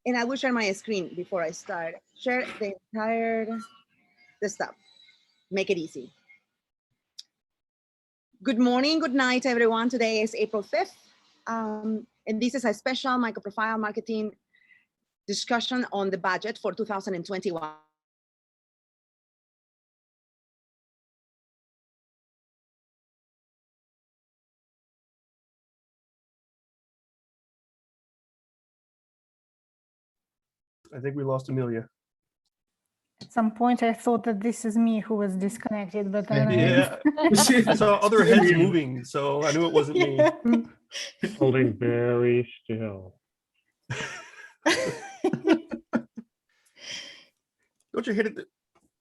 And I will share my screen before I start. Share the entire stuff. Make it easy. Good morning, good night, everyone. Today is April 5th. And this is a special MicroProfile marketing discussion on the budget for 2021. I think we lost Amelia. At some point, I thought that this is me who was disconnected, but then Yeah, I saw other heads moving, so I knew it wasn't me. Holding very still. Don't you hit it?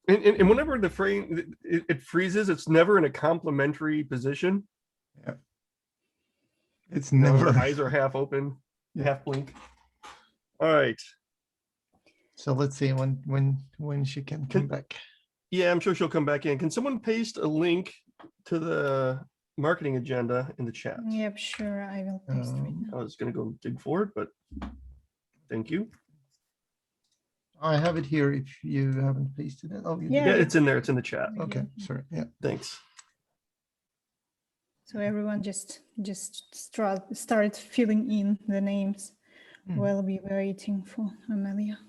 And whenever the frame it freezes, it's never in a complementary position. Yeah. It's never. The eyes are half open, half blink. All right. So let's see when she can come back. Yeah, I'm sure she'll come back in. Can someone paste a link to the marketing agenda in the chat? Yep, sure, I will paste right now. I was going to go dig for it, but thank you. I have it here if you haven't pasted it. Oh, Yeah, it's in there. It's in the chat. Okay, sorry. Yeah. Thanks. So everyone just start filling in the names while we were waiting for Amelia.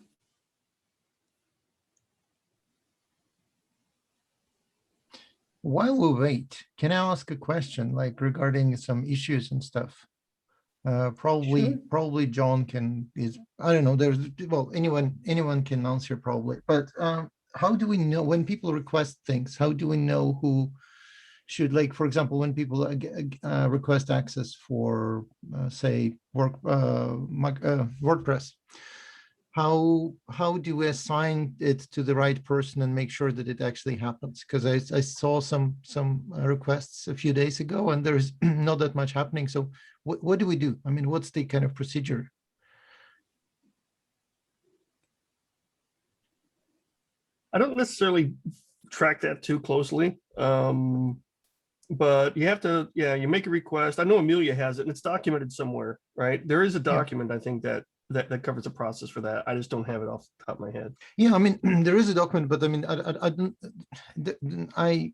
While we wait, can I ask a question like regarding some issues and stuff? Probably John I don't know, anyone can answer probably, but how do we know when people request things? How do we know who should, like, for example, when people request access for say WordPress, how do we assign it to the right person and make sure that it actually happens? Because I saw some requests a few days ago and there's not that much happening. So what do we do? I mean, what's the kind of procedure? I don't necessarily track that too closely, but you have to, you make a request. I know Amelia has it and it's documented somewhere, right? There is a document, I think, that covers the process for that. I just don't have it off the top of my head. Yeah, I mean, there is a document, but I mean,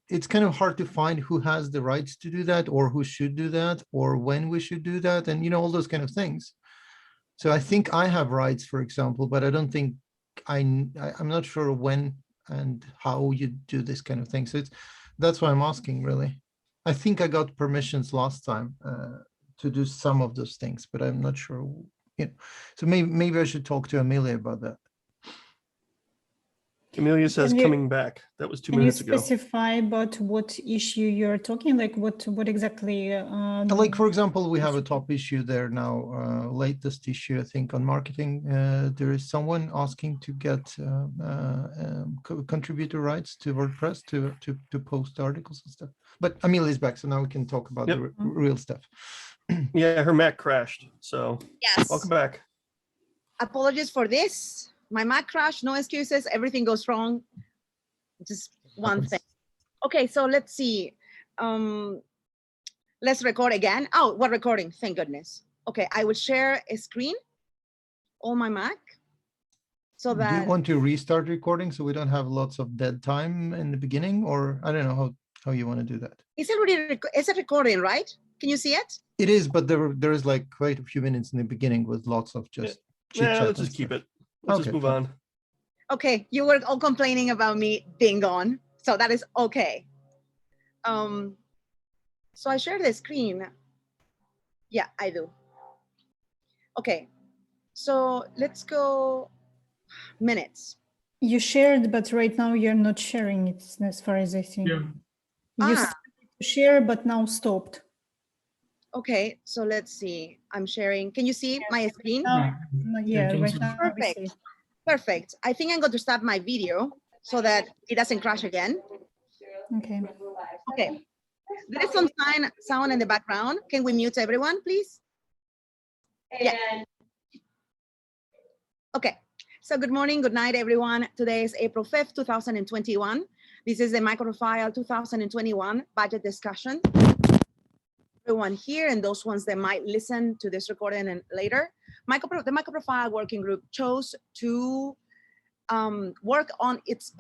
it's kind of hard to find who has the rights to do that or who should do that or when we should do that and, all those kind of things. So I think I have rights, for example, but I don't think I'm not sure when and how you do this kind of thing. So that's why I'm asking, really. I think I got permissions last time to do some of those things, but I'm not sure. So maybe I should talk to Amelia about that. Amelia says coming back. That was 2 minutes ago. Can you specify about what issue you're talking? Like what exactly? Like, for example, we have a top issue there now, latest issue, I think, on marketing. There is someone asking to get contributor rights to WordPress to post articles and stuff. But Amelia's back, so now we can talk about the real stuff. Yeah, her Mac crashed. So yes, welcome back. Apologies for this. My Mac crashed, no excuses, everything goes wrong. Just one thing. Okay, so let's see. Let's record again. Oh, we're recording, thank goodness. Okay, I will share a screen on my Mac so that. Do you want to restart recording so we don't have lots of dead time in the beginning, or I don't know how you want to do that? It's already recording, right? Can you see it? It is, but there is like quite a few minutes in the beginning with lots of just let's just keep it. Let's just move on. Okay, you were all complaining about me being gone, so that is okay. So I share the screen. Yeah, I do. Okay, so let's go minutes. You shared, but right now you're not sharing it, as far as I see. Yeah. You started to share, but now stopped. Okay, so let's see. I'm sharing. Can you see my screen? Yeah, right now. Perfect. Perfect. I think I'm going to stop my video so that it doesn't crash again. Okay. Okay. There is some sound in the background. Can we mute everyone, please? Yeah. Okay. So good morning, good night, everyone. Today is April 5th, 2021. This is the MicroProfile 2021 budget discussion. Everyone here and those ones that might listen to this recording and later, The MicroProfile working group chose to work on its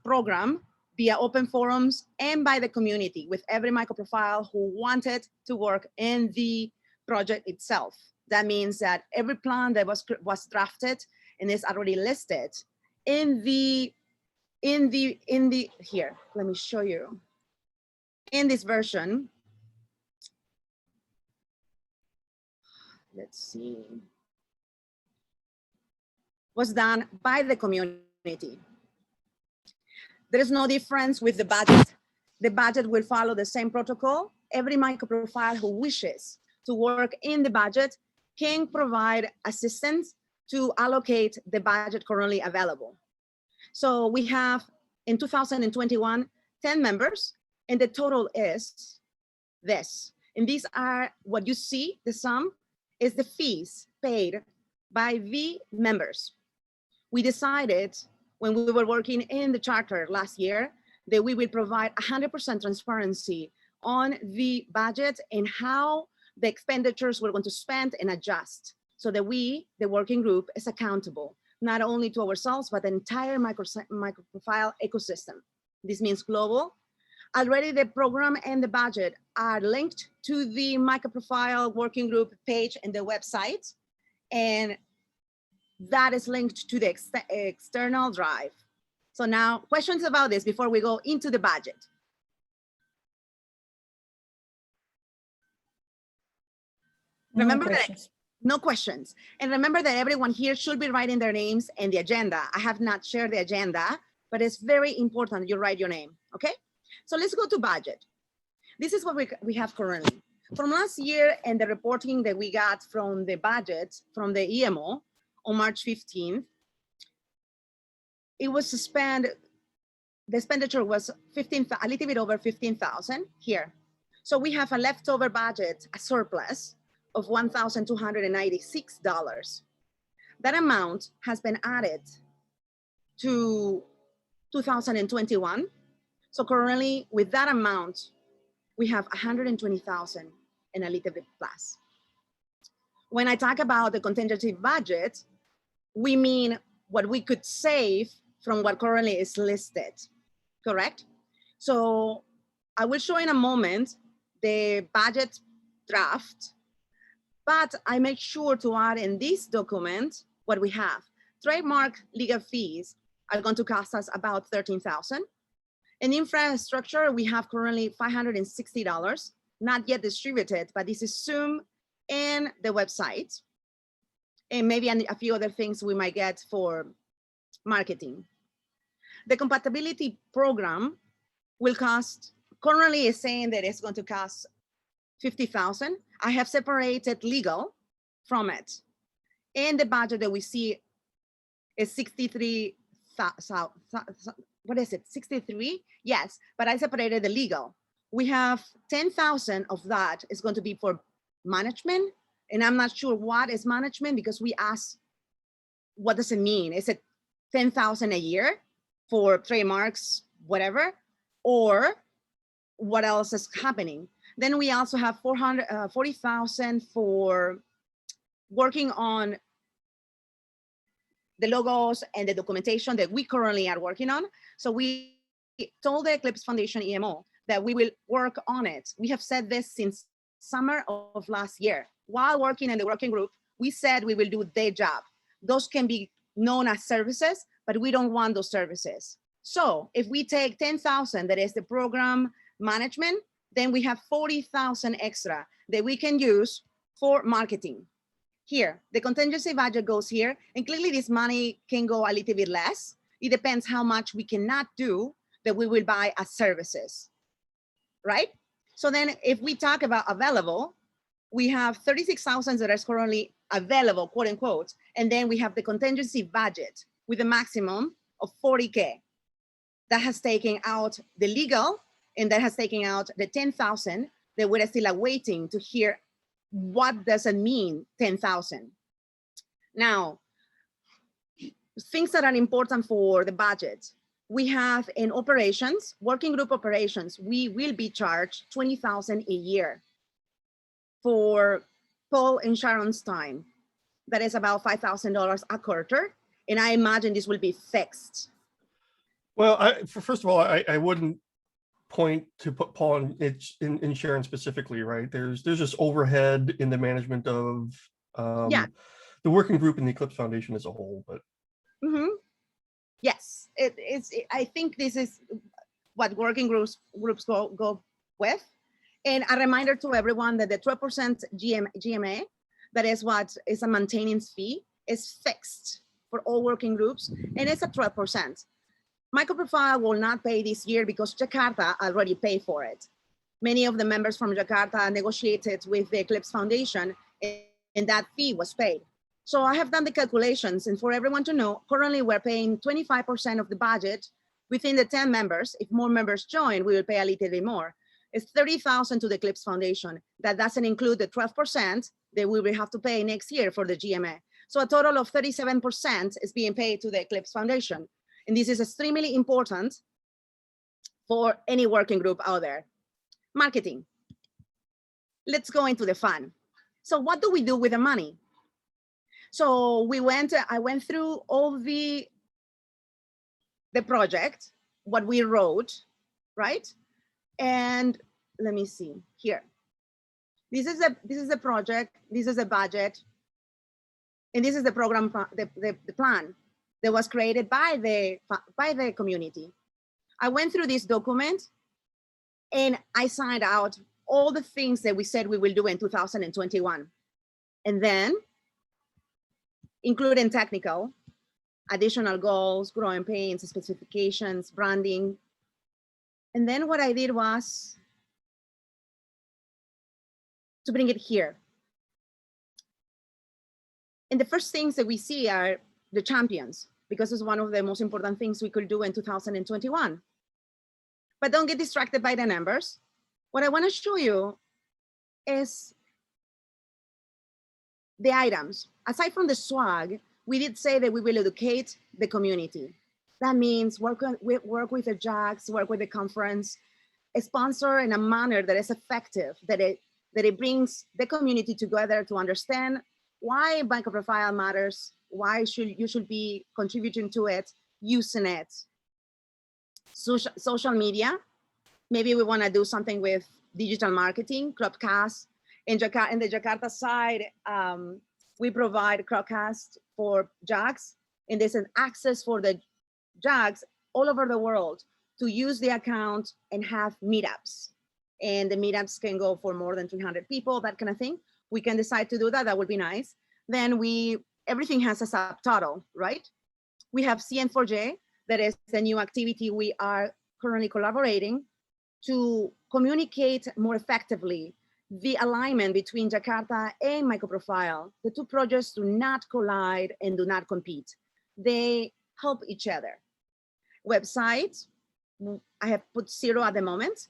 program via open forums and by the community, with every MicroProfile who wanted to work in the project itself. That means that every plan that was drafted and is already listed in the here, let me show you. In this version, let's see, was done by the community. There is no difference with the budget. The budget will follow the same protocol. Every MicroProfile who wishes to work in the budget can provide assistance to allocate the budget currently available. So we have in 2021, 10 members, and the total is this. And these are what you see, the sum is the fees paid by the members. We decided when we were working in the charter last year that we will provide 100% transparency on the budget and how the expenditures we're going to spend and adjust, so that we, the working group, is accountable, not only to ourselves, but the entire MicroProfile ecosystem. This means global. Already the program and the budget are linked to the MicroProfile working group page and the website. And that is linked to the external drive. So now questions about this before we go into the budget. Remember that, no questions. And remember that everyone here should be writing their names and the agenda. I have not shared the agenda, but it's very important you write your name, okay? So let's go to budget. This is what we have currently. From last year and the reporting that we got from the budget, from the EMO on March 15th, it was spent, the expenditure was a little bit over 15,000 here. So we have a leftover budget, a surplus of $1,296. That amount has been added to 2021. So currently with that amount, we have 120,000 and a little bit plus. When I talk about the contingency budget, we mean what we could save from what currently is listed, correct? So I will show in a moment the budget draft, but I make sure to add in this document what we have. Trademark legal fees are going to cost us about 13,000. In infrastructure, we have currently $560, not yet distributed, but this is Zoom and the website, and maybe a few other things we might get for marketing. The compatibility program will cost, currently is saying that it's going to cost 50,000. I have separated legal from it. And the budget that we see is 63,000. What is it, 63? Yes, but I separated the legal. We have 10,000 of that is going to be for management. And I'm not sure what is management, because we asked, what does it mean? Is it 10,000 a year for trademarks, whatever, or what else is happening? Then we also have 40,000 for working on the logos and the documentation that we currently are working on. So we told the Eclipse Foundation EMO that we will work on it. We have said this since summer of last year. While working in the working group, we said we will do their job. Those can be known as services, but we don't want those services. So if we take 10,000, that is the program management, then we have 40,000 extra that we can use for marketing. Here, the contingency budget goes here, and clearly this money can go a little bit less. It depends how much we cannot do that we will buy as services, right? So then if we talk about available, we have 36,000 that is currently available, quote unquote, and then we have the contingency budget with a maximum of 40K. That has taken out the legal, and that has taken out the 10,000 that we're still awaiting to hear what does it mean, 10,000. Now, things that are important for the budget. We have in operations, working group operations, we will be charged 20,000 a year for Paul and Sharon's time. that is about $5,000 a quarter. And I imagine this will be fixed. Well, first of all, I wouldn't point to put Paul in insurance specifically, right? There's just overhead in the management of Yeah. the working group and the Eclipse Foundation as a whole. But yes, I think this is what working groups go with. And a reminder to everyone that the 12% GMA, that is what is a maintenance fee, is fixed for all working groups, and it's at 12%. MicroProfile will not pay this year because Jakarta already paid for it. Many of the members from Jakarta negotiated with the Eclipse Foundation, and that fee was paid. So I have done the calculations, and for everyone to know, currently we're paying 25% of the budget within the 10 members. If more members join, we will pay a little bit more. It's $30,000 to the Eclipse Foundation. That doesn't include the 12% that we will have to pay next year for the GMA. So a total of 37% is being paid to the Eclipse Foundation. And this is extremely important for any working group out there. Marketing. Let's go into the fun. So what do we do with the money? So I went through all the project, what we wrote, right? And let me see here. This is a project, this is a budget, and this is the program, the plan that was created by the community. I went through this document and I signed out all the things that we said we will do in 2021. And then, including technical, additional goals, growing pains, specifications, branding. And then what I did was to bring it here. And the first things that we see are the champions, because it's one of the most important things we could do in 2021. But don't get distracted by the numbers. What I want to show you is the items. Aside from the swag, we did say that we will educate the community. That means work with the JACs, work with the conference, sponsor in a manner that is effective, that it brings the community together to understand why MicroProfile matters, why you should be contributing to it, using it. Social media, maybe we want to do something with digital marketing, Crowdcast. In the Jakarta side, we provide Crowdcast for JACs, and there's an access for the JACs all over the world to use the account and have meetups. And the meetups can go for more than 300 people, that kind of thing. We can decide to do that, that would be nice. Then everything has a subtitle, right? We have CN4J, that is the new activity we are currently collaborating to communicate more effectively the alignment between Jakarta and MicroProfile. The two projects do not collide and do not compete. They help each other. Website, I have put 0 at the moment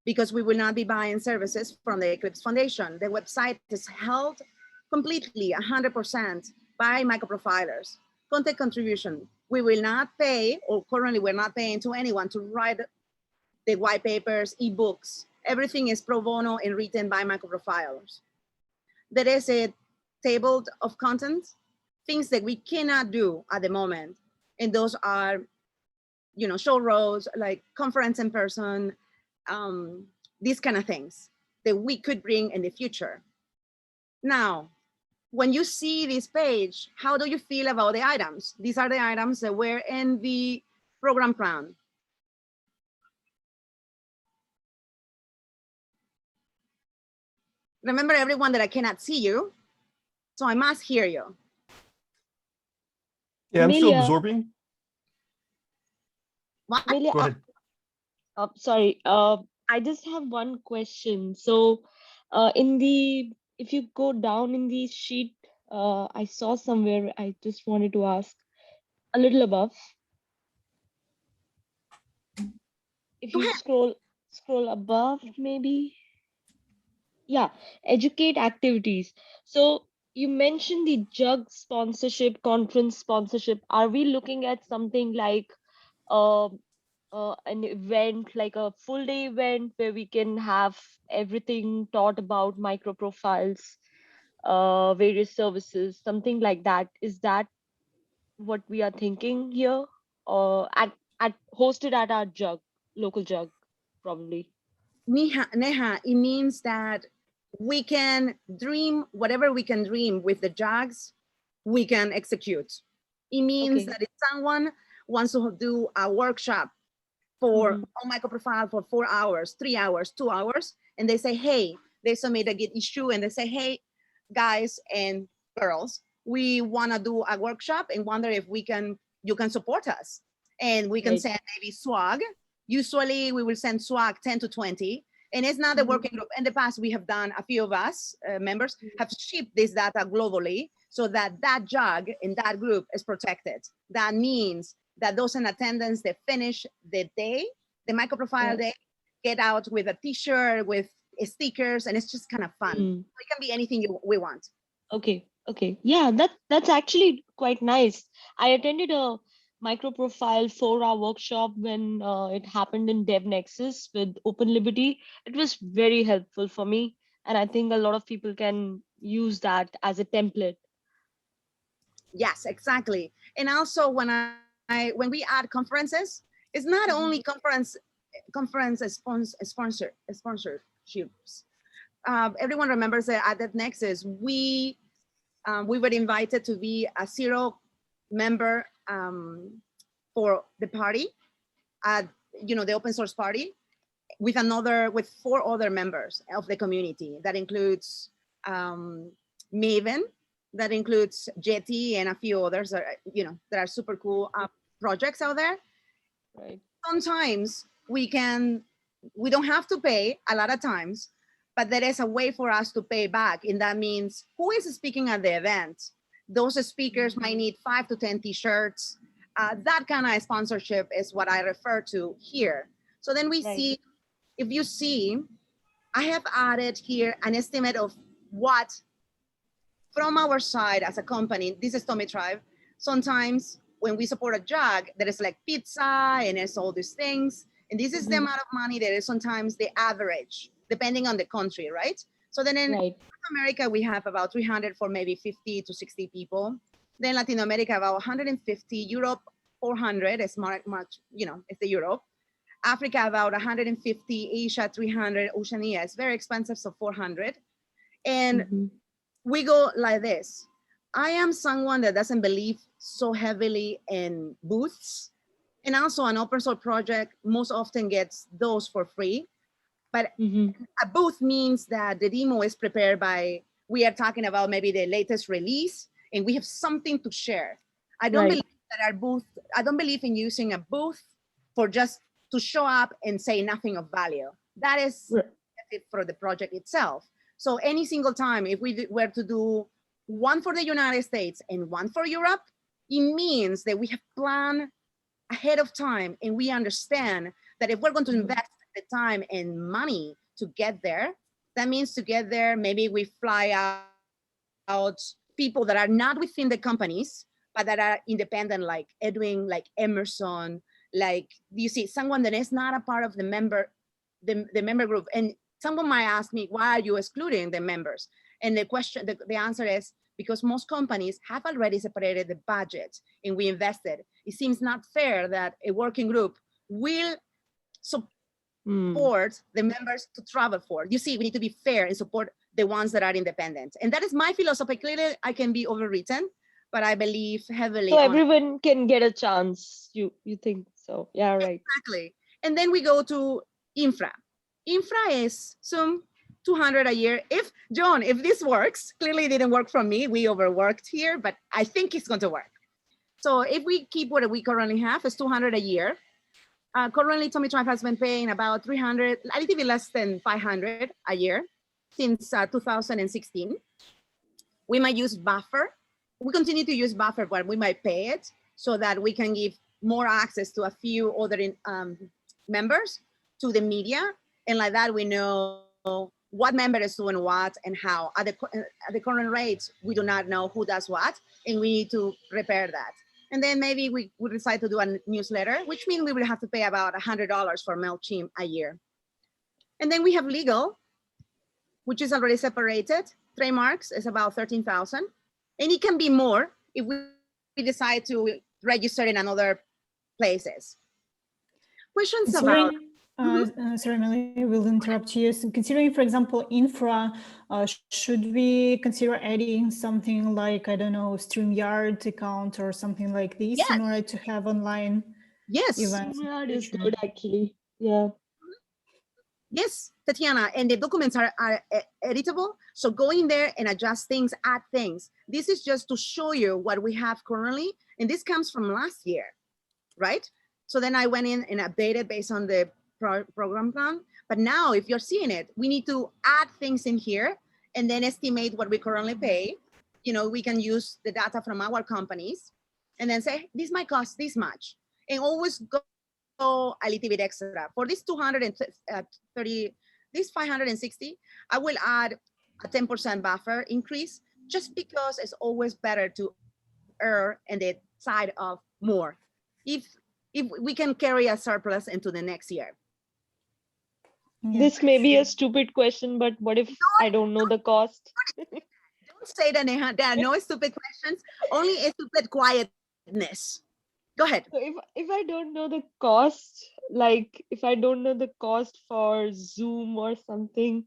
because we will not be buying services from the Eclipse Foundation. The website is held completely 100% by microprofilers. Content contribution, we will not pay, or currently we're not paying to anyone to write the white papers, ebooks. Everything is pro bono and written by microprofilers. There is a table of content, things that we cannot do at the moment. And those are, show roads, like conference in person, these kind of things that we could bring in the future. Now, when you see this page, how do you feel about the items? These are the items that were in the program plan. Remember, everyone, that I cannot see you, so I must hear you. Yeah, I'm still Amelia. absorbing. What? Amelia, Go ahead. sorry, I just have one question. So if you go down in the sheet, I saw somewhere, I just wanted to ask a little above. If Go you ahead. scroll above, maybe. Yeah, educate activities. So you mentioned the jug sponsorship, conference sponsorship. Are we looking at something like an event, like a full day event where we can have everything taught about microprofiles various services, something like that. Is that what we are thinking here? Or at hosted at our jug, local jug, probably. Neha, it means that we can dream whatever we can dream with the jugs, we can execute. It means Okay. that if someone wants to do a workshop for on MicroProfile for 4 hours, 3 hours, 2 hours, and they say, hey, they submit a Git issue and they say, hey, guys and girls, we want to do a workshop and wonder if you can support us. And we can Right. send maybe swag. Usually we will send swag 10 to 20. And it's not a working group. In the past, we have done, a few of us members have shipped this data globally so that that jug in that group is protected. That means that those in attendance, they finish the day, the MicroProfile day, get out with a t-shirt, with stickers, and it's just kind of fun. So it can be anything we want. Okay. Okay. Yeah, that's actually quite nice. I attended a MicroProfile 4-hour workshop when it happened in DevNexus with Open Liberty. It was very helpful for me, and I think a lot of people can use that as a template. Yes, exactly. And also when we add conferences, it's not only conference sponsorships. Everyone remembers that at DevNexus, we were invited to be a 0 member for the party at the open source party with 4 other members of the community. That includes Maven, that includes Jetty, and a few others that are super cool projects out there. Right. Sometimes we don't have to pay a lot of times, but there is a way for us to pay back. And that means who is speaking at the event? Those speakers might need 5 to 10 t-shirts. That kind of sponsorship is what I refer to here. So then we see, if you see, I have added here an estimate of what, from our side as a company, this is Tommy Tribe, sometimes when we support a jug, there is like pizza and there's all these things. And this is the amount of money that is sometimes the average, depending on the country, right? So then in North America, we have about 300 for maybe 50 to 60 people. Then Latin America, about 150, Europe, 400, is much, it's the Europe. Africa, about 150, Asia, 300, Oceania is very expensive, so 400. And we go like this. I am someone that doesn't believe so heavily in booths. And also an open source project most often gets those for free. But a booth means that the demo is prepared by, we are talking about maybe the latest release, and we have something to share. I don't believe that I don't believe in using a booth for just to show up and say nothing of value. That is for the project itself. So any single time, if we were to do one for the United States and one for Europe, it means that we have planned ahead of time, and we understand that if we're going to invest the time and money to get there, that means to get there, maybe we fly out people that are not within the companies, but that are independent, like Edwin, like Emerson, like, you see, someone that is not a part of the member group. And someone might ask me, why are you excluding the members? And the answer is, because most companies have already separated the budget and we invested. It seems not fair that a working group will support the members to travel for. You see, we need to be fair and support the ones that are independent. And that is my philosophy. Clearly, I can be overwritten, but I believe heavily. So everyone can get a chance, you think so? Yeah, right. Exactly. And then we go to infra. Infra is some 200 a year. If this works, clearly it didn't work for me. We overworked here, but I think it's going to work. So if we keep what we currently have, is 200 a year. Currently, Tommy Tribe has been paying about 300, a little bit less than 500 a year since 2016. We might use Buffer. We continue to use Buffer, but we might pay it so that we can give more access to a few other members to the media. And like that, we know what member is doing what and how. At the current rates, we do not know who does what, and we need to prepare that. And then maybe we would decide to do a newsletter, which means we will have to pay about $100 for MailChimp a year. And then we have legal, which is already separated. trademarks is about 13,000. And it can be more if we decide to register in another places. Questions about... Sorry, Melanie, I will interrupt you. So considering, for example, infra, should we consider adding something like, I don't know, StreamYard account or something like this Yes. in order to have online Yes. events? StreamYard is good, actually. Yeah. Yes, Tetiana, and the documents are editable. So go in there and adjust things, add things. This is just to show you what we have currently. And this comes from last year, right? So then I went in and updated based on the program plan. But now if you're seeing it, we need to add things in here and then estimate what we currently pay. You know, we can use the data from our companies and then say, this might cost this much. And always go a little bit extra. For this 230, this 560, I will add a 10% buffer increase just because it's always better to err on the side of more. If we can carry a surplus into the next year. Yeah, This may be sure. a stupid question, but what if I don't know the cost? Don't say that, Neha. There are no stupid questions, only a stupid quietness. Go ahead. So if I don't know the cost, like if I don't know the cost for Zoom or something,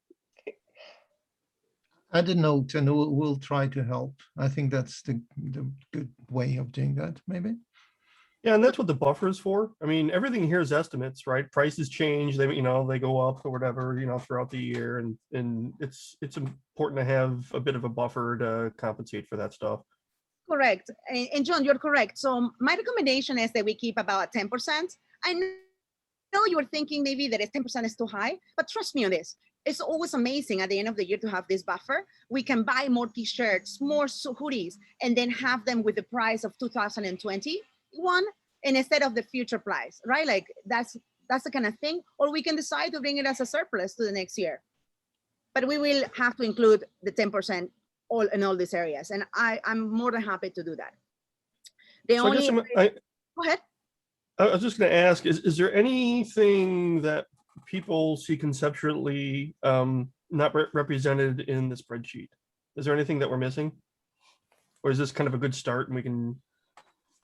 Add a note and we'll try to help. I think that's the good way of doing that, maybe. Yeah, and that's what the buffer is for. I mean, everything here is estimates, right? Prices change, they they go up or whatever, throughout the year, and it's important to have a bit of a buffer to compensate for that stuff. Correct. And John, you're correct. So my recommendation is that we keep about 10%. I know you're thinking maybe that 10% is too high, but trust me on this. It's always amazing at the end of the year to have this buffer. We can buy more t-shirts, more hoodies, and then have them with the price of 2021 and instead of the future price, right? Like that's the kind of thing. Or we can decide to bring it as a surplus to the next year. But we will have to include the 10% in all these areas. And I'm more than happy to do that. So Go ahead. I was just going to ask, is there anything that people see conceptually not represented in the spreadsheet? Is there anything that we're missing? Or is this kind of a good start and we can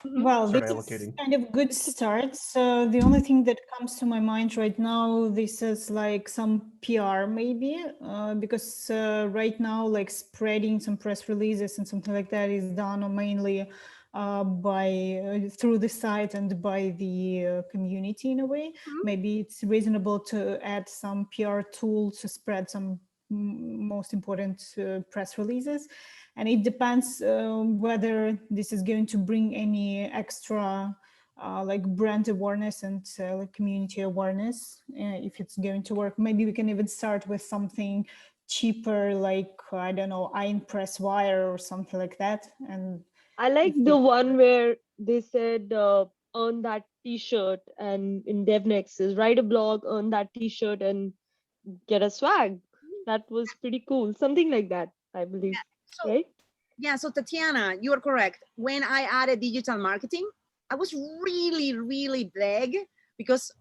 Well, start this allocating? is kind of good start. So the only thing that comes to my mind right now, this is like some PR maybe, because right now, like spreading some press releases and something like that is done mainly through the site and by the community in a way. Maybe it's reasonable to add some PR tool to spread some most important press releases. And it depends whether this is going to bring any extra like brand awareness and like community awareness. If it's going to work, maybe we can even start with something cheaper, like, I don't know, Iron Press Wire or something like that. And I like the one where they said earn that t-shirt, and in DevNext is write a blog, earn that t-shirt and get a swag. That was pretty cool. Something like that, I believe. So, right? Yeah, so Tetiana, you are correct. When I added digital marketing, I was really, really vague because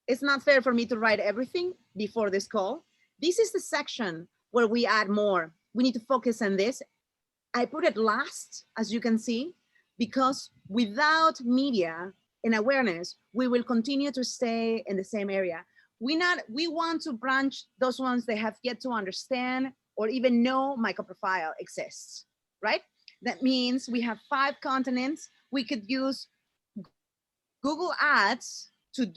it's not fair for me to write everything before this call. This is the section where we add more. We need to focus on this. I put it last, as you can see, because without media and awareness, we will continue to stay in the same area. We want to branch those ones that have yet to understand or even know MicroProfile exists, right? That means we have 5 continents. We could use Google Ads to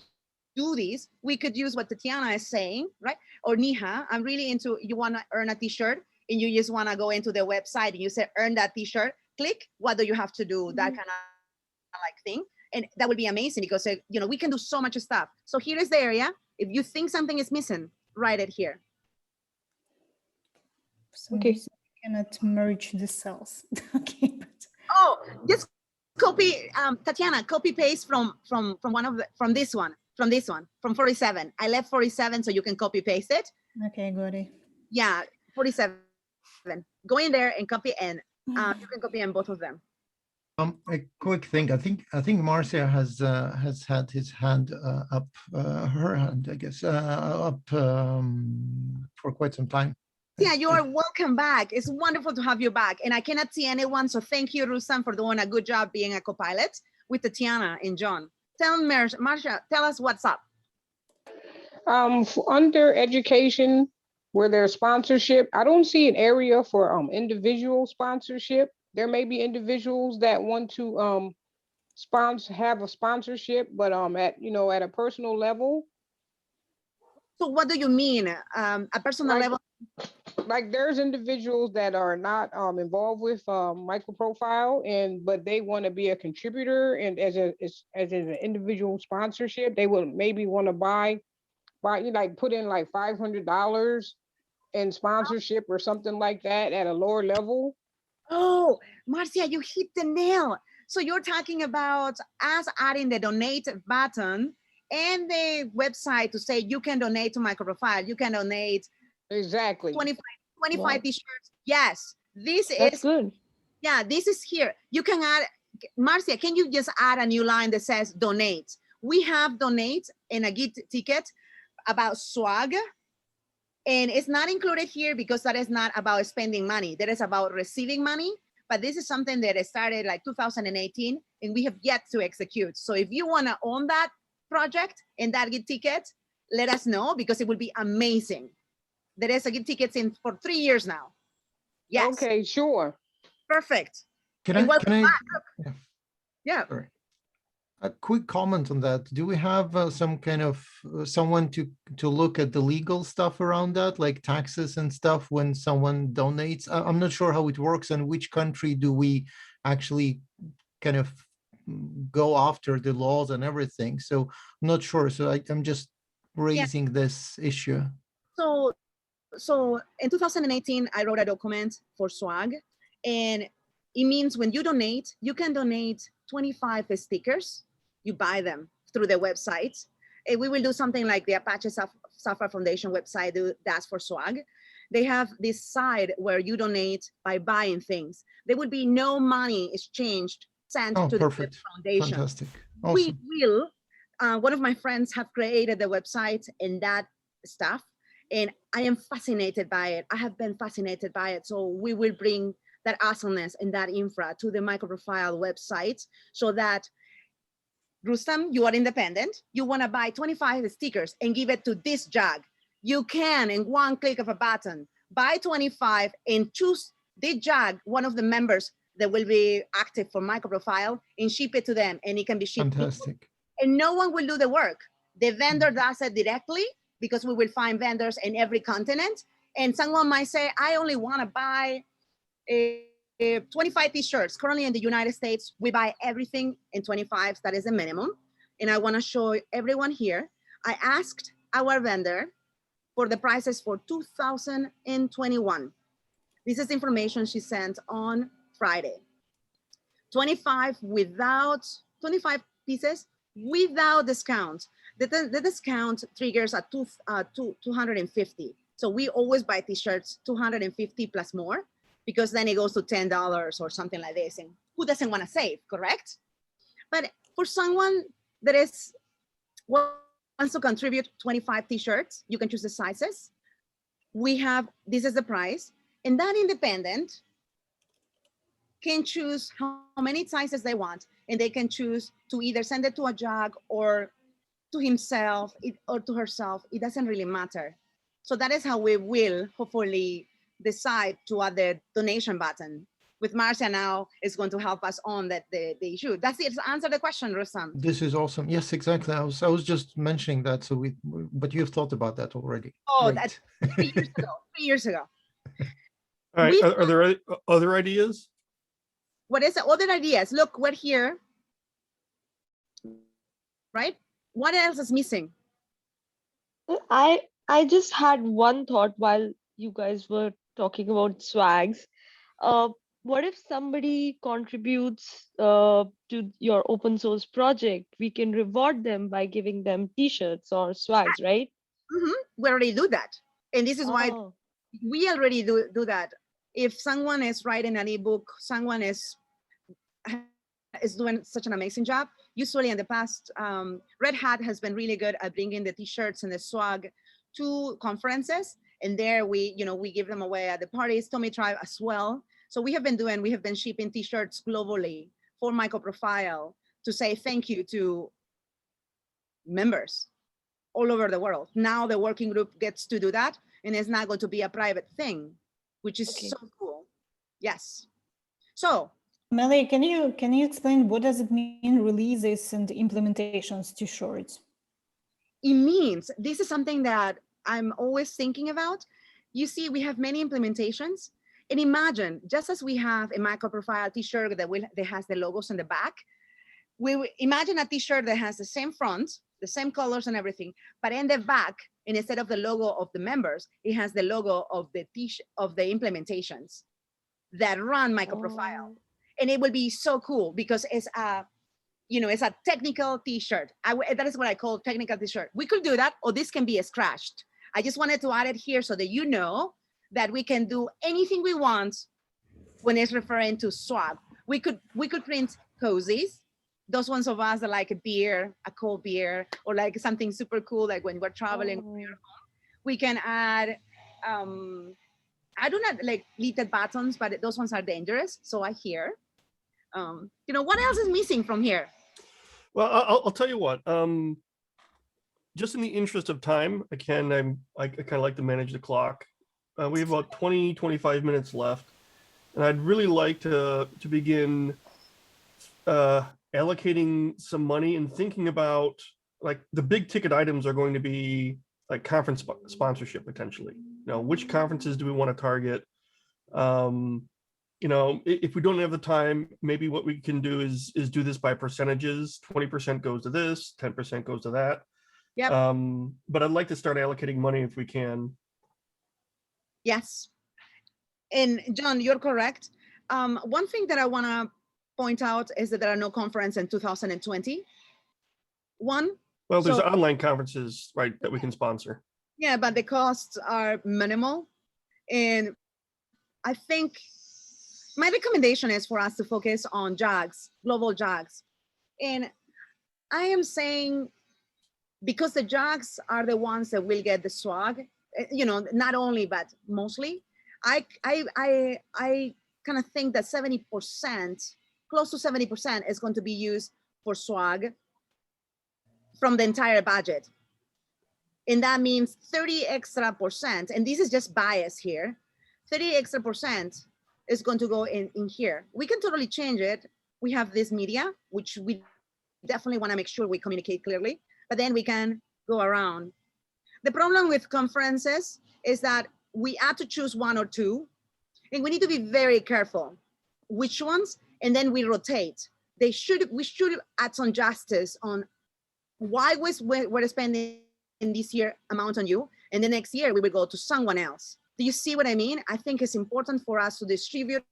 do this. We could use what Tetiana is saying, right? Or Neha, I'm really into, you want to earn a t-shirt and you just want to go into the website and you say, earn that t-shirt, click, what do you have to do? That kind of like thing. And that would be amazing because, we can do so much stuff. So here is the area. If you think something is missing, write it here. Okay. You cannot merge the cells. Okay. But... Oh, just copy, Tatiana, copy paste from this one, from 47. I left 47 so you can copy paste it. Okay, got it. Yeah, 47. Go in there and copy, and you can copy on both of them. A quick thing. I think Marcia has had his hand up, her hand, I guess, up for quite some time. Yeah, you are welcome back. It's wonderful to have you back. And I cannot see anyone, so thank you, Rustam, for doing a good job being a co-pilot with Tetiana and John. Tell Marcia, tell us what's up. Under education, where there's sponsorship, I don't see an area for individual sponsorship. There may be individuals that want to have a sponsorship, but at a personal level. So what do you mean? A personal level? Like there's individuals that are not involved with MicroProfile, but they want to be a contributor, and as an individual sponsorship, they will maybe want to buy like put in like $500 in sponsorship or something like that at a lower level. Oh, Marcia, you hit the nail. So you're talking about us adding the donate button and the website to say you can donate to MicroProfile, you can donate exactly 25 wow. T-shirts. Yes, That's good. Yeah, this is here. You can add, Marcia, can you just add a new line that says donate? We have donate and a gift ticket about swag, and it's not included here because that is not about spending money. That is about receiving money. But this is something that started like 2018 and we have yet to execute. So if you want to own that project and that gift ticket, let us know because it will be amazing. There is a gift tickets in for 3 years now. Yes. Okay, sure. Perfect. Can I? Yeah. Sorry. A quick comment on that. Do we have some kind of someone to look at the legal stuff around that, like taxes and stuff when someone donates? I'm not sure how it works and which country do we actually kind of go after the laws and everything. So I'm not sure. So I'm just raising this issue. So in 2018, I wrote a document for swag, and it means when you donate, you can donate 25 stickers. You buy them through the website. And we will do something like the Apache Software Foundation website does for swag. They have this side where you donate by buying things. There would be no money exchanged sent to perfect. the foundation. Fantastic. Awesome. We will, one of my friends have created the website and that stuff, and I am fascinated by it. I have been fascinated by it. So we will bring that awesomeness and that infra to the MicroProfile website so that Rustam, you are independent. You want to buy 25 stickers and give it to this JAG. You can, in one click of a button, buy 25 and choose the JAG, one of the members that will be active for MicroProfile, and ship it to them, and it can be shipped. Fantastic. And no one will do the work. The vendor does it directly because we will find vendors in every continent. And someone might say, I only want to buy 25 T-shirts. Currently in the United States, we buy everything in 25s. That is the minimum. And I want to show everyone here. I asked our vendor for the prices for 2021. This is information she sent on Friday. 25 pieces without discount. The discount triggers at 250. So we always buy T-shirts 250 plus more, because then it goes to $10 or something like this. And who doesn't want to save, correct? But for someone that wants to contribute 25 T-shirts, you can choose the sizes. This is the price. And that independent can choose how many sizes they want. And they can choose to either send it to a JAG or to himself or to herself. It doesn't really matter. So that is how we will hopefully decide to add the donation button. With Marcia now is going to help us on the issue. That's it. Answer the question, Rustam. This is awesome. Yes, exactly. I was just mentioning that. So but you've thought about that already. Oh, Great. that's 3 years ago. 3 years ago. All right. Are there other ideas? What is the other ideas? Look, we're here, right? What else is missing? I just had one thought while you guys were talking about swags. What if somebody contributes to your open source project? We can reward them by giving them T-shirts or swags, right? We already do that. And this is why we already do that. If someone is writing an ebook, someone is doing such an amazing job. Usually in the past, Red Hat has been really good at bringing the T-shirts and the swag to conferences. And there we give them away at the parties, Tommy Tribe as well. So we have been shipping t-shirts globally for MicroProfile to say thank you to members all over the world. Now the working group gets to do that, and it's not going to be a private thing, which is Okay. so cool. Yes. So Melly, can you explain what does it mean, releases and implementations to shorts? it means, this is something that I'm always thinking about. You see, we have many implementations, and imagine, just as we have a MicroProfile t-shirt that has the logos on the back, imagine a t-shirt that has the same front, the same colors and everything, but in the back, and instead of the logo of the members, it has the logo of the implementations that run MicroProfile. Oh. And it will be so cool because it's a technical t-shirt. That is what I call technical t-shirt. We could do that, or this can be scratched. I just wanted to add it here so that you know that we can do anything we want when it's referring to swag. We could print cozies. Those ones of us that like a beer, a cold beer, or like something super cool, like when we're traveling. Oh. We can add, I do not like pleated buttons, but those ones are dangerous. So I hear, what else is missing from here? Well, I'll tell you what. Just in the interest of time, I kind of like to manage the clock. We have about 25 minutes left, and I'd really like to begin allocating some money and thinking about, like, the big ticket items are going to be like conference sponsorship potentially. Which conferences do we want to target? If we don't have the time, maybe what we can do is do this by percentages. 20% goes to this, 10% goes to that. Yep. But I'd like to start allocating money if we can. Yes. And John, you're correct. One thing that I want to point out is that there are no conference in 2020. Well, there's online conferences, right, that we can sponsor. Yeah, but the costs are minimal. And I think my recommendation is for us to focus on JAGs, global JAGs. And I am saying, because the JAGs are the ones that will get the swag, not only, but mostly, I kind of think that 70%, close to 70% is going to be used for swag from the entire budget. And that means 30 extra percent, and this is just bias here, 30 extra percent is going to go in here. We can totally change it. We have this media, which we definitely want to make sure we communicate clearly, but then we can go around. The problem with conferences is that we have to choose one or two, and we need to be very careful which ones, and then we rotate. We should add some justice on why we're spending in this year amount on you, and the next year we will go to someone else. Do you see what I mean? I think it's important for us to distribute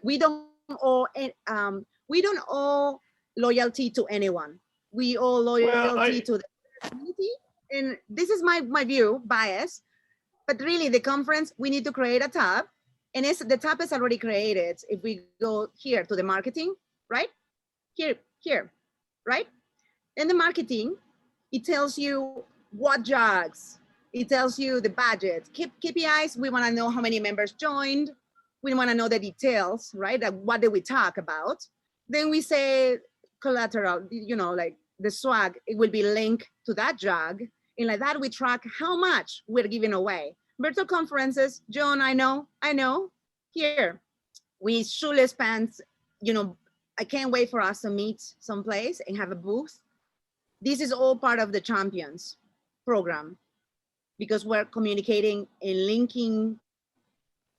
we don't owe loyalty to anyone. We owe loyalty to the community. And this is my view, bias, but really the conference, we need to create a tab, and the tab is already created. If we go here to the marketing, right? Here, right? In the marketing, it tells you what JAGs, it tells you the budget. KPIs, we want to know how many members joined. We want to know the details, right? Like, what did we talk about? Then we say collateral, like the swag, it will be linked to that JAG. And like that, we track how much we're giving away. Virtual conferences, John, I know. Here, we should spend, I can't wait for us to meet someplace and have a booth. This is all part of the Champions program, because we're communicating and linking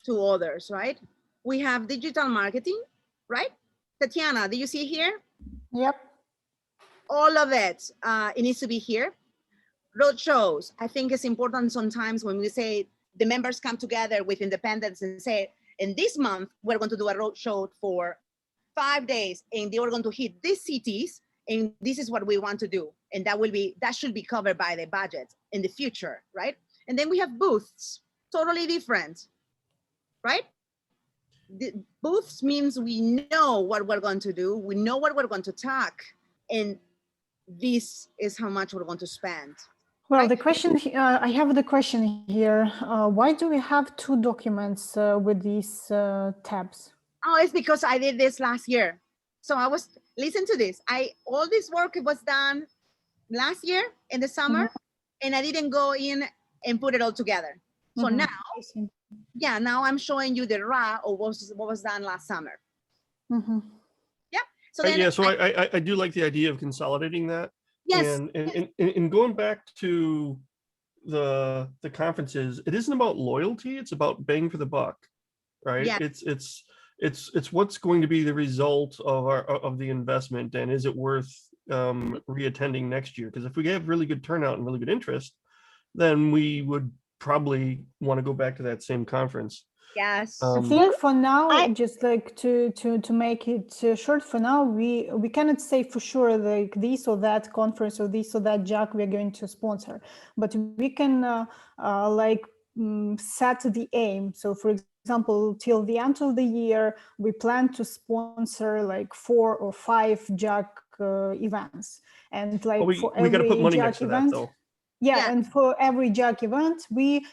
to others, right? We have digital marketing, right? Tetiana, do you see here? Yep. All of it, it needs to be here. Road shows, I think it's important sometimes when we say the members come together with independents and say, in this month, we're going to do a road show for 5 days, and they are going to hit these cities, and this is what we want to do. And that should be covered by the budget in the future, right? And then we have booths, totally different, right? The booths means we know what we're going to do, we know what we're going to talk, and this is how much we're going to spend. Well, right? the question, I have the question here. Why do we have two documents with these tabs? Oh, it's because I did this last year. So listen to this. All this work was done last year in the summer, and I didn't go in and put it all together. So now, now I'm showing you the raw of what was done last summer. Yeah. So then, yeah, so I do like the idea of consolidating that. yes. And going back to the conferences, it isn't about loyalty, it's about bang for the buck, right? Yeah. It's what's going to be the result of the investment, and is it worth reattending next year? Because if we have really good turnout and really good interest, then we would probably want to go back to that same conference. Yes. I think for now, just like to make it short, for now, we cannot say for sure like this or that conference or this or that JAG we're going to sponsor, but we can set the aim. So for example, till the end of the year, we plan to sponsor like 4 or 5 JAG events, and like for every we got to put money JAG next to event, that, though. yeah, and for every JAG event, we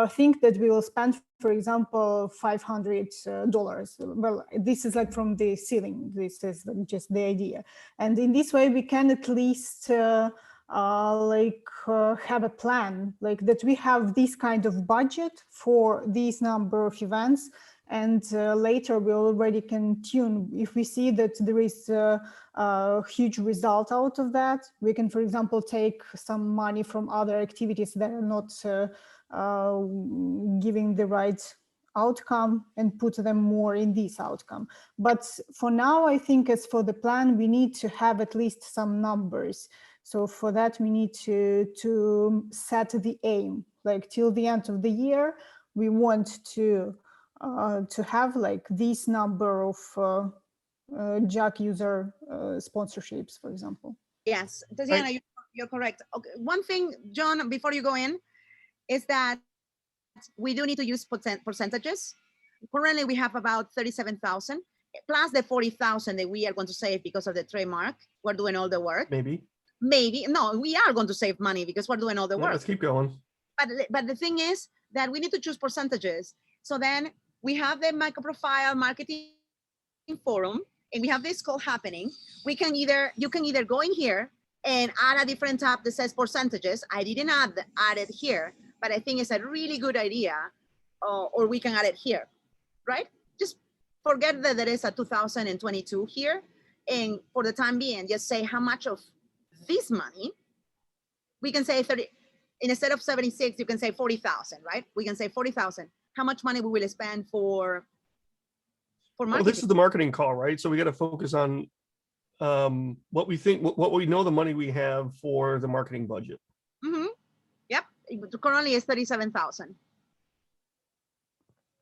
think that we will spend, for example, $500. Well, this is like from the ceiling. This is just the idea, and in this way, we can at least have a plan, like that we have this kind of budget for this number of events, and later we already can tune. If we see that there is a huge result out of that, we can, for example, take some money from other activities that are not giving the right outcome and put them more in this outcome. But for now, I think as for the plan, we need to have at least some numbers. So for that, we need to set the aim, like till the end of the year, we want to have like this number of JAG user sponsorships, for example. Yes, Tetiana, you're correct. Okay. One thing, John, before you go in, is that we do need to use percentages. Currently, we have about 37,000 plus the 40,000 that we are going to save because of the trademark. We're doing all the work. Maybe. No, we are going to save money because we're doing all the work. Let's keep going. But the thing is that we need to choose percentages. So then we have the MicroProfile marketing forum, and we have this call happening. You can either go in here and add a different tab that says percentages. I didn't add it here, but I think it's a really good idea, or we can add it here, right? Just forget that there is a 2022 here, and for the time being, just say how much of this money. We can say 30, instead of 76, you can say 40,000, right? We can say 40,000. How much money we will spend for marketing? Well, this is the marketing call, right? So we got to focus on what we think, what we know the money we have for the marketing budget. Mm-hmm. Yep. Currently it's 37,000.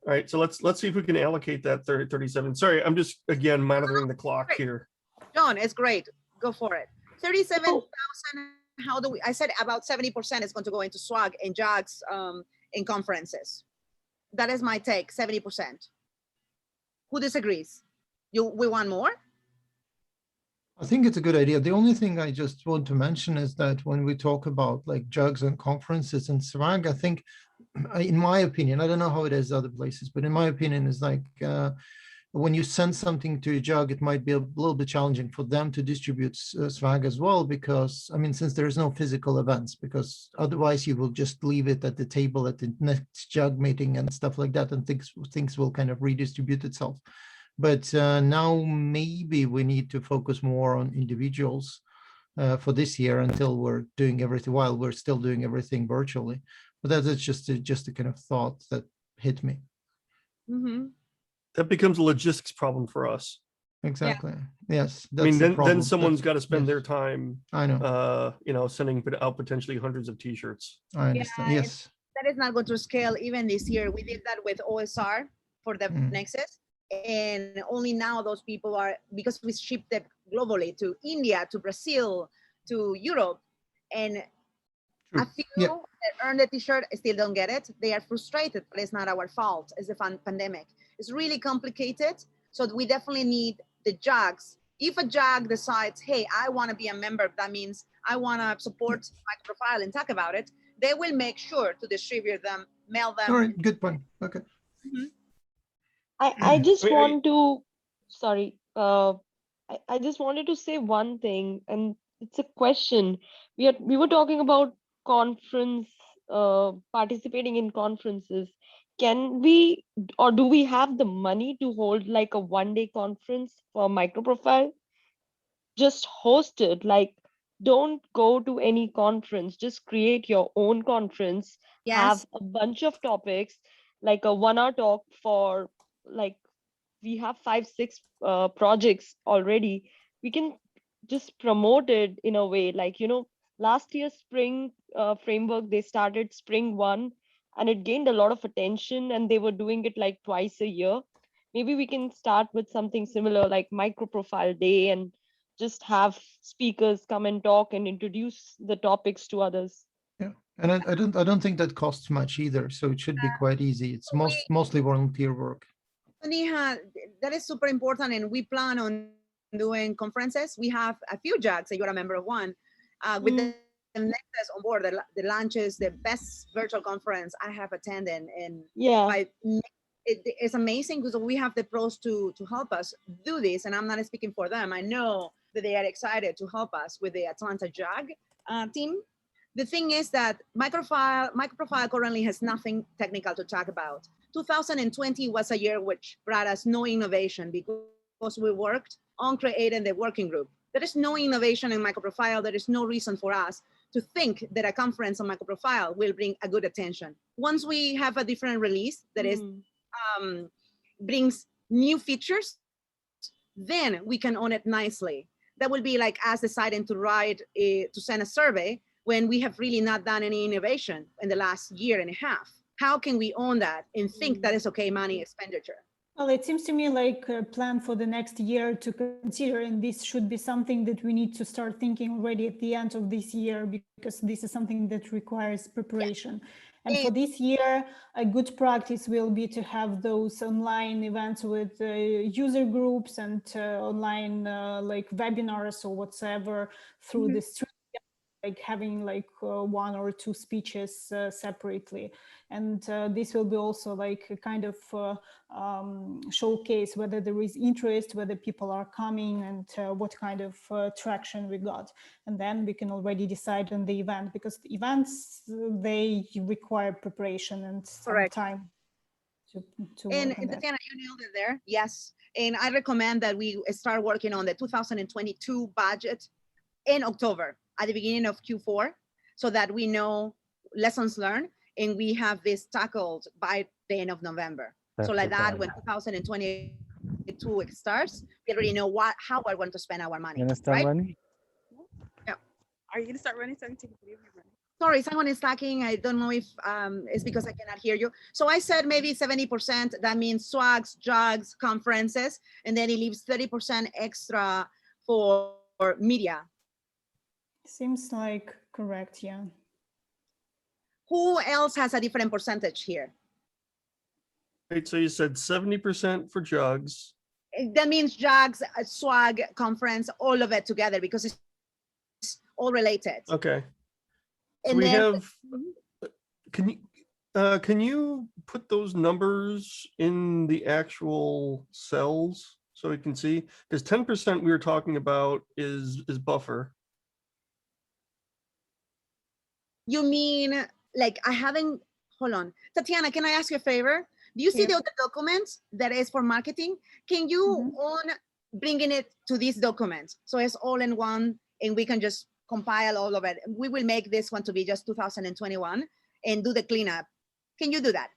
All right. So let's see if we can allocate that 37. Sorry, I'm just again monitoring the clock here. John, it's great. Go for it. 37,000. How do we? I said about 70% is going to go into swag and JAGs in conferences. That is my take. 70%. Who disagrees? We want more? I think it's a good idea. The only thing I just want to mention is that when we talk about like JAGs and conferences and swag, I think, in my opinion, I don't know how it is other places, but in my opinion, is like when you send something to a JAG, it might be a little bit challenging for them to distribute swag as well, because I mean, since there's no physical events, because otherwise you will just leave it at the table at the next JAG meeting and stuff like that, and things will kind of redistribute itself. But now maybe we need to focus more on individuals for this year until we're doing everything, while we're still doing everything virtually. But that's just a kind of thought that hit me. Mm-hmm. That becomes a logistics problem for us. Exactly. Yeah. Yes. I mean, then someone's got to spend their time. I know. Sending out potentially hundreds of T-shirts. I understand. Yeah, yes. That is not going to scale even this year. We did that with OSR for the Nexus. And only now those people are, because we shipped them globally to India, to Brazil, to Europe. And a few that earn the T-shirt still don't get it. They are frustrated, but it's not our fault. It's the pandemic. It's really complicated. So we definitely need the JAGs. If a JAG decides, hey, I want to be a member, that means I want to support MicroProfile and talk about it, they will make sure to distribute them, mail them. All right, good point. Okay. Mhm. I just Wait, want to, sorry, I just wanted to say one thing, and it's a question. We were talking about conference, participating in conferences. Can we, or do we have the money to hold like a 1-day conference for MicroProfile? Just host it. Like, don't go to any conference. Just create your own conference. Have Yes, a bunch of topics, like a 1-hour talk for like we have 5 6 projects already. We can just promote it in a way like, last year spring framework, they started spring 1, and it gained a lot of attention, and they were doing it like twice a year. Maybe we can start with something similar like MicroProfile day, and just have speakers come and talk and introduce the topics to others. Yeah, and I don't think that costs much either, so it should be quite easy. It's mostly volunteer work. Neha, that is super important, and we plan on doing conferences. We have a few JAGs, and you're a member of one, with the Nexus on board, the launches, the best virtual conference I have attended, and Yeah. it's amazing because we have the pros to help us do this, and I'm not speaking for them. I know that they are excited to help us with the Atlanta JAG team. The thing is that MicroProfile currently has nothing technical to talk about. 2020 was a year which brought us no innovation because we worked on creating the working group. There is no innovation in MicroProfile. There is no reason for us to think that a conference on MicroProfile will bring a good attention. Once we have a different release that is brings new features, then we can own it nicely. That will be like us deciding to send a survey when we have really not done any innovation in the last year and a half. How can we own that and think that is okay money expenditure? Well, it seems to me like a plan for the next year to consider, and this should be something that we need to start thinking already at the end of this year, because this is something that requires preparation. And for this year, a good practice will be to have those online events with user groups and online like webinars or whatsoever through the stream, like having like 1 or 2 speeches separately. And this will be also like a kind of showcase whether there is interest, whether people are coming, and what kind of traction we got. And then we can already decide on the event, because the events, they require preparation and some time to and work on that. Tetiana, you nailed it there. Yes. And I recommend that we start working on the 2022 budget in October, at the beginning of Q4, so that we know lessons learned and we have this tackled by the end of November. So like that, when 2022 starts, we already know how I want to spend our money. You gonna start running? Yeah. Are you gonna start running so I can take a video of you running? Sorry, someone is talking. I don't know if it's because I cannot hear you. So I said maybe 70%, that means swags, jogs, conferences, and then it leaves 30% extra for media. Seems like correct, yeah. Who else has a different percentage here? Right, so you said 70% for jugs. That means jogs, swag, conference, all of it together, because it's all related. Okay. So And we then- have, can you put those numbers in the actual cells so we can see? Because 10% we were talking about is buffer. You mean like I haven't, hold on. Tatiana, can I ask you a favor? Do you see Yeah. the other documents that is for marketing? Can you on bringing it to this document so it's all in one and we can just compile all of it? We will make this one to be just 2021 and do the cleanup. Can you do that?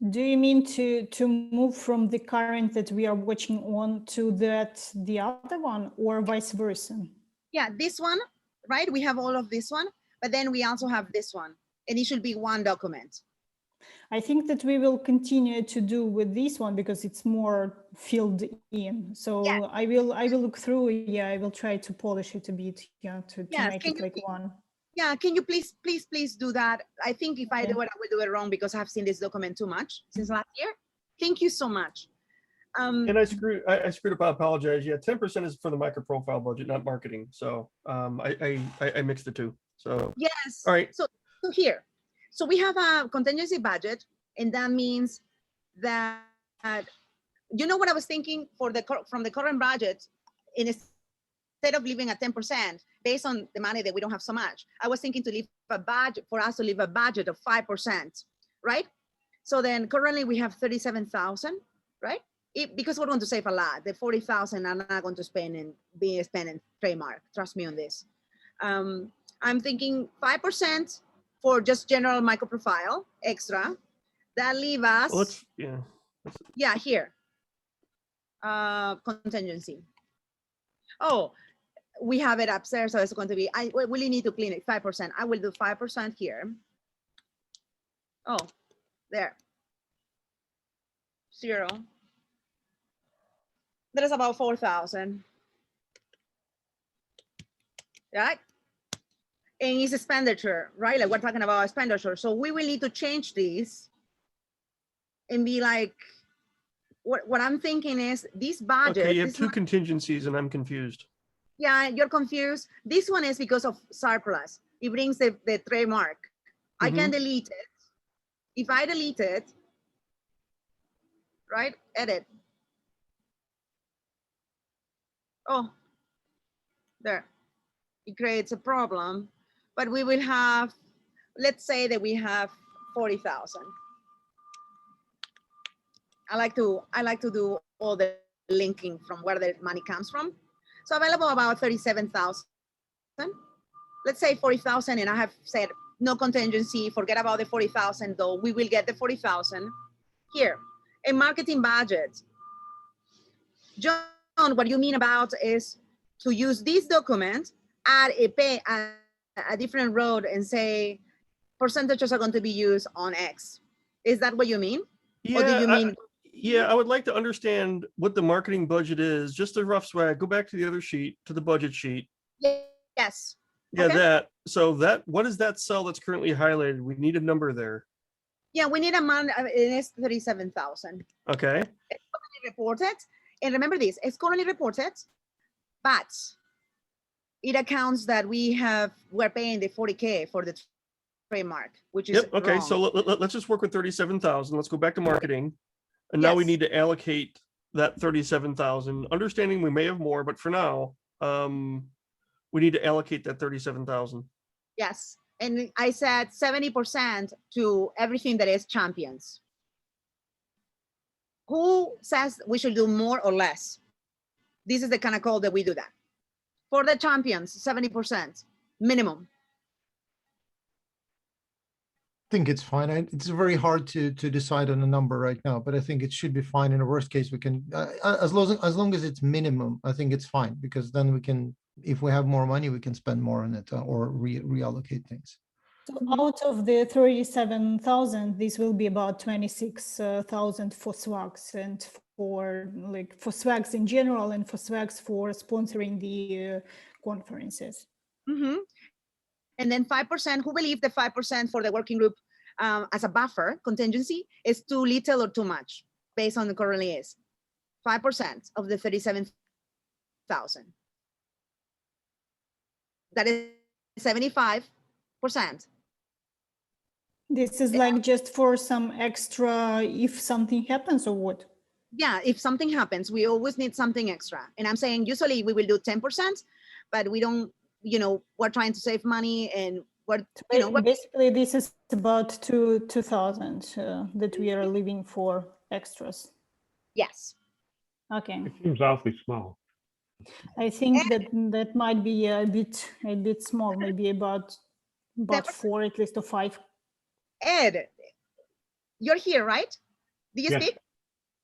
Do you mean to move from the current that we are watching on to the other one, or vice versa? Yeah, this one, right? We have all of this one, but then we also have this one, and it should be one document. I think that we will continue to do with this one because it's more filled in. So Yeah. I will look through. Yeah, I will try to polish it a bit. Yeah, to Yes, make can it you like one. Yeah, can you please do that? I think if I do it, I will do it wrong because I've seen this document too much since last year. Thank you so much. And I screwed up. I apologize. Yeah, 10% is for the MicroProfile budget, not marketing. So I mixed the two. So yes. all right. So here, so we have a contingency budget, and that means that you know what I was thinking from the current budget, instead of leaving at 10% based on the money that we don't have so much, I was thinking to leave a budget for us to leave a budget of 5%, right? So then currently we have 37,000, right? Because we're going to save a lot. The 40,000 I'm not going to spend in trademark. Trust me on this. I'm thinking 5% for just general MicroProfile extra. That leave us. Well, yeah, here. Contingency. Oh, we have it upstairs, so it's going to be. I really need to clean it. 5%. I will do 5% here. Oh, there. 0. That is about 4,000. Right? And it's expenditure, right? Like we're talking about expenditure. So we will need to change these and be like, what I'm thinking is this budget. Okay, you have two contingencies and I'm confused. Yeah, you're confused. This one is because of surplus. It brings the trademark. I can delete it. If I delete it, right, edit. Oh, there. It creates a problem, but we will have, let's say that we have 40,000. I like to do all the linking from where the money comes from. So available about 37,000. Let's say 40,000, and I have said no contingency, forget about the 40,000, though we will get the 40,000 here. A marketing budget. John, what you mean about is to use this document, add a different road and say percentages are going to be used on X. Is that what you mean? Yeah, or do you mean? Yeah, I would like to understand what the marketing budget is, just a rough swag. Go back to the other sheet, to the budget sheet. Yes. Yeah, okay. What is that cell that's currently highlighted? We need a number there. Yeah, we need a month. It is 37,000. Okay. It's currently reported. And remember this, it's currently reported, but it accounts that we're paying the 40K for the trademark, which is okay, wrong. so let's just work with 37,000. Let's go back to marketing. And now we need to allocate that 37,000, understanding we may have more, but for now, we need to allocate that 37,000. Yes, and I said 70% to everything that is champions. Who says we should do more or less? This is the kind of call that we do that. For the champions, 70% minimum. I think it's fine. It's very hard to decide on a number right now, but I think it should be fine. In the worst case, we can, as long as it's minimum, I think it's fine, because then we can, if we have more money, we can spend more on it or reallocate things. So out of the 37,000, this will be about 26,000 for swags and for swags in general and for swags for sponsoring the conferences. Mm-hmm. And then 5%, who believe the 5% for the working group as a buffer contingency is too little or too much based on the currently is 5% of the 37,000. That is 75%. This is like just for some extra if something happens or what? Yeah, if something happens, we always need something extra. And I'm saying usually we will do 10%, but we don't, we're trying to save money and basically this is about 2,000 that we are leaving for extras. Yes. Okay. It seems awfully small. I think that might be a bit small, maybe about 4 at least or 5. Ed, you're here, right? Do you speak?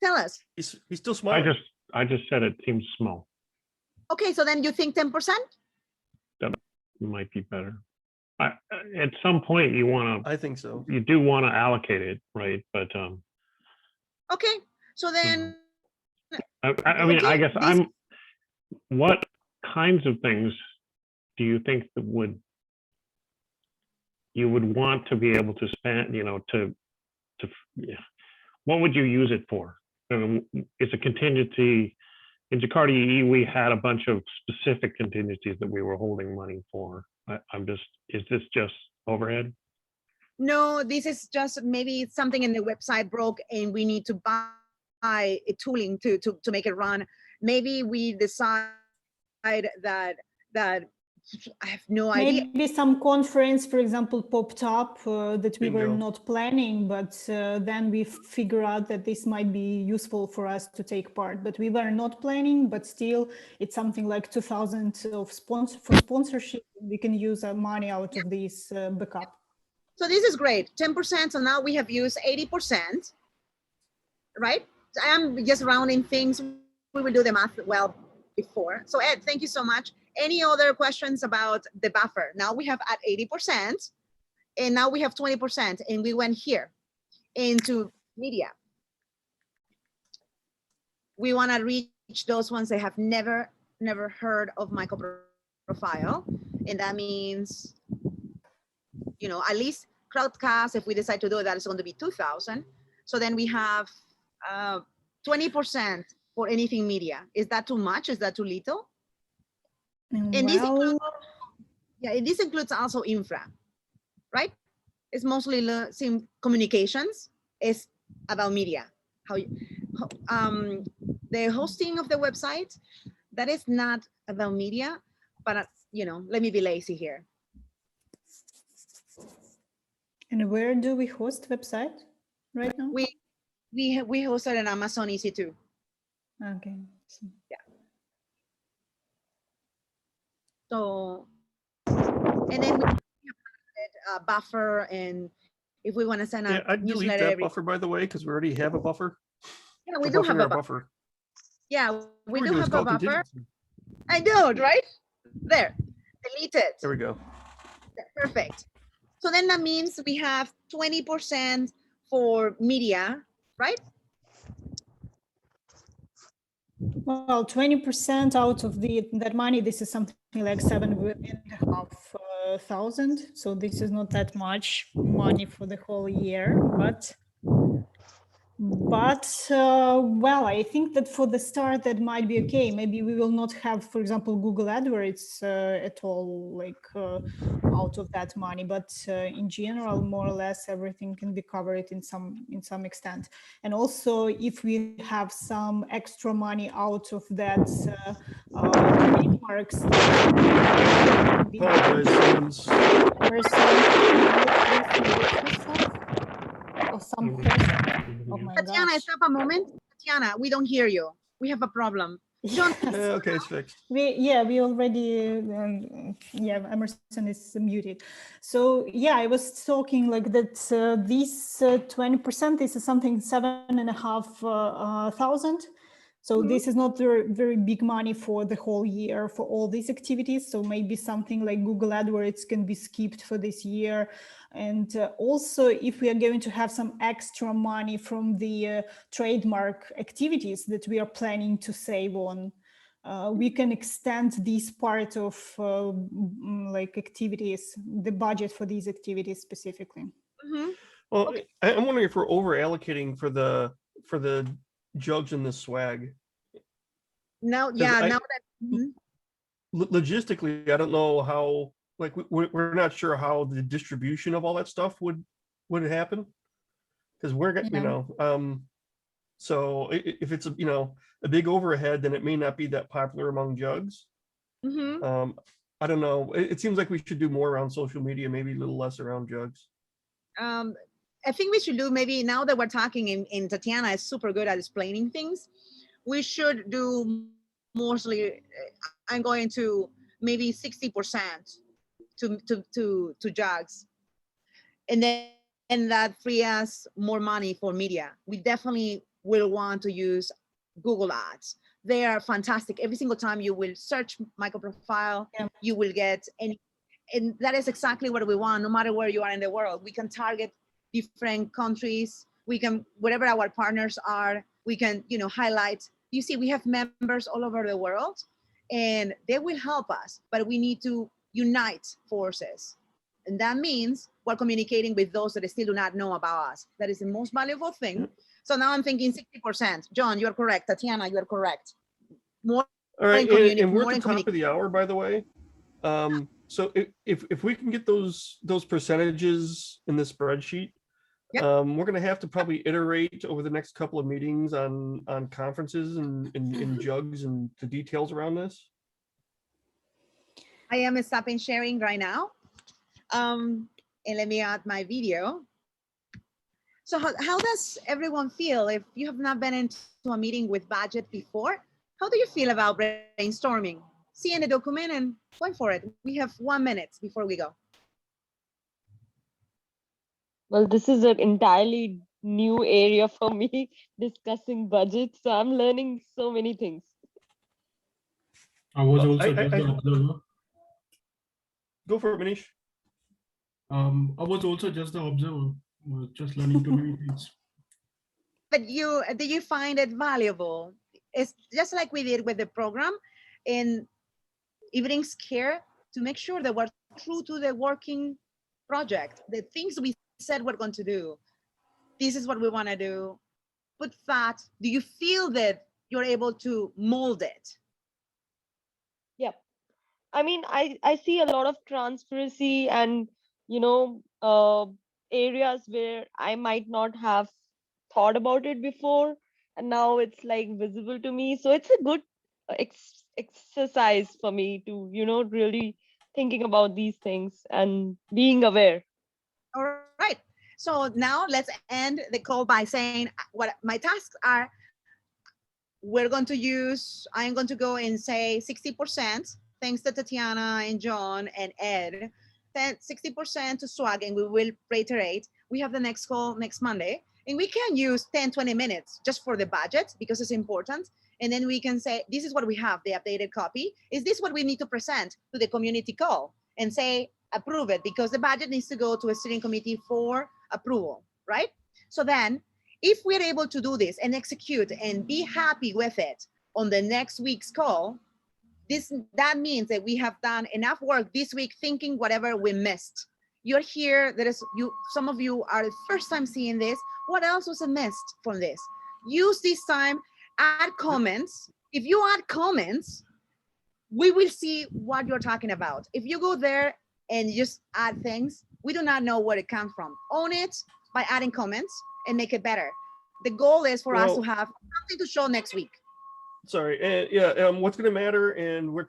Tell us. He's still smiling. I just said it seems small. Okay, so then you think 10%? That might be better. At some point, you want to. I think so. You do want to allocate it, right? But okay, so then. I mean, I guess what kinds of things do you think that you would want to be able to spend? What would you use it for? it's a contingency. In Jakarta EE, we had a bunch of specific contingencies that we were holding money for. Is this just overhead? No, this is just maybe something in the website broke and we need to buy a tooling to make it run. Maybe we decide that I have no idea. Maybe some conference, for example, popped up that we were Bingo. not planning, but then we figure out that this might be useful for us to take part. But we were not planning, but still it's something like 2,000 of for sponsorship. We can use money out of this backup. So this is great, 10%. So now we have used 80%, right? I am just rounding things. We will do the math well before. So Ed, thank you so much. Any other questions about the buffer? Now we have at 80% and now we have 20% and we went here into media. We want to reach those ones that have never heard of MicroProfile. And that means, you know, at least crowdcast, if we decide to do that, it's going to be 2,000. So then we have 20% for anything media. Is that too much? Is that too little? And this includes, this includes also infra, right? It's mostly communications. It's about media. The hosting of the website, that is not about media, but you know, let me be lazy here. And where do we host website right now? We host it on Amazon EC2. Okay. Yeah. So, and then we have a buffer, and if we want to send a I'd delete newsletter that buffer, by the way, because we already have a buffer. Yeah, we do have a buffer. Yeah, we do have a buffer. I know, right? There, delete it. There we go. Perfect. So then that means we have 20% for media, right? Well, 20% out of that money, this is something like 7,500. So this is not that much money for the whole year, but well, I think that for the start that might be okay. Maybe we will not have, for example, Google AdWords at all, like out of that money, but in general, more or less everything can be covered in some extent. And also, if we have some extra money out of that trademarks, or some person. Oh my Tatiana, gosh. stop a moment. Tatiana, we don't hear you. We have a problem. Yes. Okay, it's fixed. We already, Emerson is muted. So yeah, I was talking like that this 20%, this is something 7,500. So this is not very big money for the whole year for all these activities. So maybe something like Google AdWords can be skipped for this year. And also, if we are going to have some extra money from the trademark activities that we are planning to save on, we can extend this part of like activities, the budget for these activities specifically. Well, okay. I'm wondering if we're over allocating for the jugs and the swag. No, yeah, now that logistically, I don't know how. Like we're not sure how the distribution of all that stuff would happen, because we're so if it's a big overhead, then it may not be that popular among jugs. I don't know. It seems like we should do more around social media, maybe a little less around jugs. I think we should do, maybe now that we're talking, and Tatiana is super good at explaining things, we should do mostly, I'm going to maybe 60% to jugs, and that free us more money for media. We definitely will want to use Google Ads. They are fantastic. Every single time you will search MicroProfile, you will get any, and that is exactly what we want. No matter where you are in the world, we can target different countries. We can, wherever our partners are, we can highlight. You see, we have members all over the world, and they will help us, but we need to unite forces. And that means we're communicating with those that still do not know about us. That is the most valuable thing. So now I'm thinking 60%. John, you're correct. Tatiana, you're correct. More All right, community, and we're more at in the top of the hour, by the way. So if we can get those percentages in the spreadsheet, Yep. we're going to have to probably iterate over the next couple of meetings on conferences and jugs and the details around this. I am stopping sharing right now. And let me add my video. So how does everyone feel if you have not been into a meeting with budget before? How do you feel about brainstorming? Seeing the document and going for it. We have 1 minute before we go. Well, this is an entirely new area for me, discussing budgets. So I'm learning so many things. I was Well, also just the observer. Go for it, Manish. I was also just the observer, just learning too many things. But do you find it valuable? It's just like we did with the program in evening's care to make sure that we're true to the working project, the things we said we're going to do. This is what we want to do. Put that. Do you feel that you're able to mold it? Yep. I mean, I see a lot of transparency and, areas where I might not have thought about it before. And now it's like visible to me. So it's a good exercise for me to, really thinking about these things and being aware. All right. So now let's end the call by saying what my tasks are. I'm going to go and say 60%, thanks to Tatiana and John and Ed, 60% to swag, and we will reiterate. We have the next call next Monday, and we can use 10, 20 minutes just for the budget because it's important. And then we can say, this is what we have, the updated copy. Is this what we need to present to the community call? And say, approve it, because the budget needs to go to a steering committee for approval, right? So then, if we're able to do this and execute and be happy with it on the next week's call, that means that we have done enough work this week thinking whatever we missed. You're here, some of you are the first time seeing this. What else was missed from this? Use this time, add comments. If you add comments, we will see what you're talking about. If you go there and just add things, we do not know where it comes from. Own it by adding comments and make it better. The goal is for us to have something to show next week. Sorry, and what's going to matter, and we're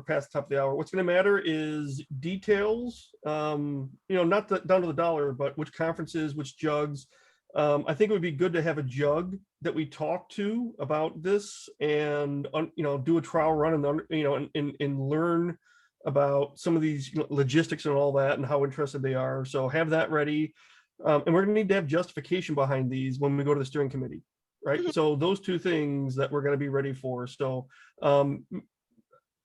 past the top of the hour. What's going to matter is details. Not down to the dollar, but which conferences, which jugs. I think it would be good to have a jug that we talk to about this, and do a trial run, and learn about some of these logistics and all that, and how interested they are. So have that ready. And we're going to need to have justification behind these when we go to the steering committee, right? So those two things that we're going to be ready for. So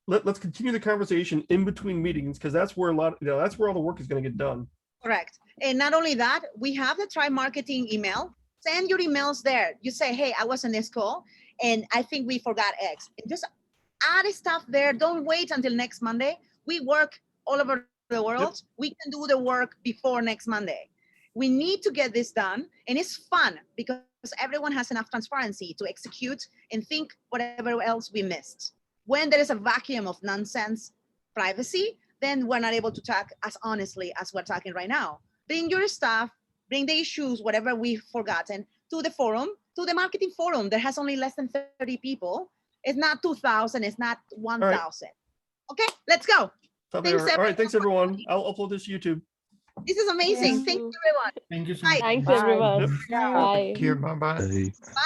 let's continue the conversation in between meetings, because that's where that's where all the work is going to get done. Correct. And not only that, we have the Try Marketing email. Send your emails there. You say, hey, I was on this call and I think we forgot X. And just add stuff there. Don't wait until next Monday. We work all over the world. Yep. We can do the work before next Monday. We need to get this done, and it's fun because everyone has enough transparency to execute and think whatever else we missed. When there is a vacuum of nonsense privacy, then we're not able to talk as honestly as we're talking right now. Bring your stuff, bring the issues, whatever we've forgotten, to the forum, to the marketing forum that has only less than 30 people. It's not 2,000, it's not 1,000. Right. Okay, let's go. Thanks, all right, thanks everyone. I'll upload this to YouTube. This is amazing. Thank you, everyone. Thank you so much. Thanks, everyone. Bye. Bye. Bye. Bye.